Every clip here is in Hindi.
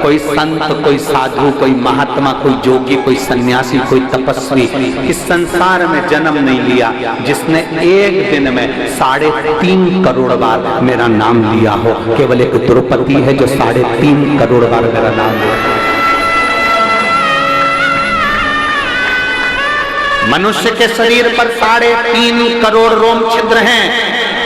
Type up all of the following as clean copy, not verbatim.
कोई संत, कोई साधु, कोई महात्मा, कोई जोगी, कोई सन्यासी, कोई तपस्वी इस संसार में जन्म नहीं लिया जिसने एक दिन में 3.5 करोड़ बार मेरा नाम लिया हो। केवल एक द्रौपदी है जो 3.5 करोड़ बार मेरा नाम लिया। मनुष्य के शरीर पर 3.5 करोड़ रोम छिद्र हैं।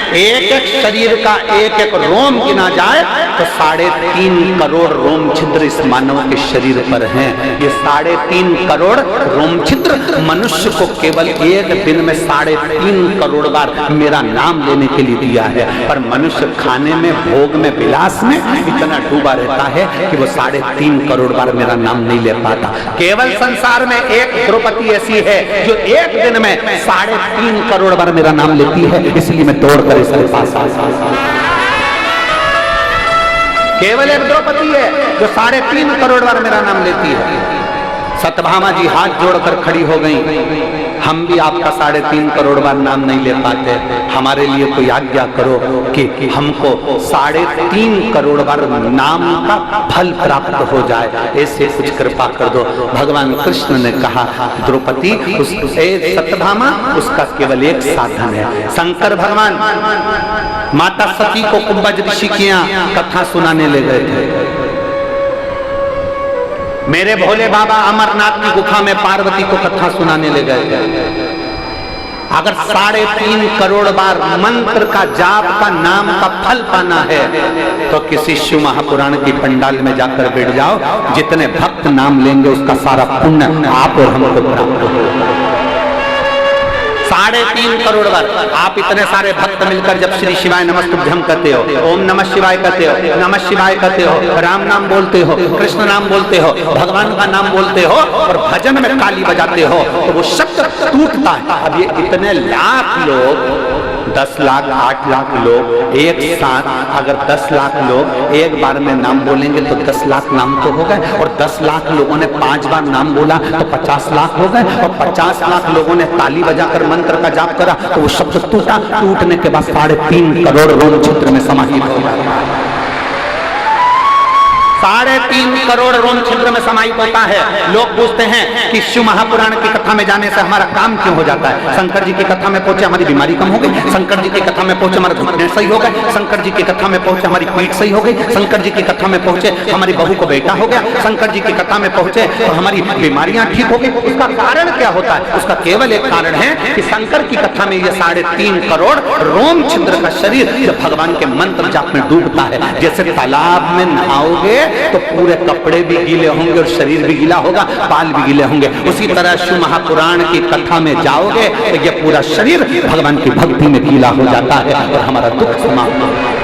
एक एक शरीर का एक एक रोम गिना जाए तो 3.5 करोड़ रोम छिद्र इस मानव के शरीर पर हैं। ये 3.5 करोड़ रोम छिद्र मनुष्य को केवल एक दिन में 3.5 करोड़ बार मेरा नाम लेने के लिए दिया है। पर मनुष्य खाने में, भोग में, विलास में इतना डूबा रहता है कि वो 3.5 करोड़ बार मेरा नाम नहीं ले पाता। केवल संसार में एक द्रौपदी ऐसी है जो एक दिन में 3.5 करोड़ बार मेरा नाम लेती है। इसलिए मैं तोड़कर इसके पास केवल एक द्रौपदी है जो 3.5 करोड़ बार मेरा नाम लेती है। सत्यभामा जी हाथ जोड़कर खड़ी हो गई, हम भी आपका 3.5 करोड़ बार नाम नहीं ले पाते, हमारे लिए कोई आज्ञा करो कि हमको 3.5 करोड़ बार नाम का फल प्राप्त हो जाए, ऐसे कुछ कृपा कर दो। भगवान कृष्ण ने कहा, द्रौपदी सत्यभामा उसका केवल एक साधन है। शंकर भगवान माता सती को कुंभज ऋषि की कथा सुनाने ले गए थे। मेरे भोले बाबा अमरनाथ की गुफा में पार्वती को कथा सुनाने ले गए थे। अगर 3.5 करोड़ बार मंत्र का जाप का नाम का फल पाना है तो किसी शिव महापुराण की पंडाल में जाकर बैठ जाओ, जितने भक्त नाम लेंगे उसका सारा पुण्य आप और हमको प्राप्त होगा। 3.5 करोड़ बार आप इतने सारे भक्त मिलकर जब श्री शिवाय नमस्तुभ्यं कहते हो, ओम नमः शिवाय कहते हो, नमः शिवाय कहते हो, राम नाम बोलते हो, कृष्ण नाम बोलते हो, भगवान का नाम बोलते हो और भजन में ताली बजाते हो तो वो शब्द टूटता है। अब ये इतने लाख लोग, 10 लाख 8 लाख लोग एक साथ, अगर 10 लाख लोग एक बार में नाम बोलेंगे तो 10 लाख नाम तो हो गए, और 10 लाख लोगों ने 5 बार नाम बोला तो 50 लाख हो गए, और 50 लाख लोगों ने ताली बजाकर मंत्र का जाप करा तो वो शब्द टूटा। टूटने के बाद 3.5 करोड़ रोम छिद्र में समाहित हो गया। 3.5 करोड़ रोम छिद्र में समाहित होता है। लोग पूछते हैं कि शिव महापुराण की कथा में जाने से हमारा काम क्यों हो जाता है? शंकर जी की कथा में पहुंचे हमारी बीमारी कम हो गई, शंकर जी की कथा में पहुंचे हमारे घुटने सही हो गए, शंकर जी की कथा में पहुंचे हमारी पीठ सही हो गई, शंकर जी की कथा में पहुंचे हमारी बहू को बेटा हो गया, शंकर जी की कथा में पहुंचे तो हमारी बीमारियां ठीक हो गई। उसका कारण क्या होता है? उसका केवल एक कारण है कि शंकर की कथा में ये 3.5 करोड़ रोम छिद्र का शरीर जब भगवान के मंत्र जाप में डूबता है, जैसे तालाब में नहाओगे तो पूरे कपड़े भी गीले होंगे और शरीर भी गीला होगा, बाल भी गीले होंगे, उसी तरह शिव महापुराण की कथा में जाओगे तो ये पूरा शरीर भगवान की भक्ति में गीला हो जाता है और हमारा दुख समाप्त होता है।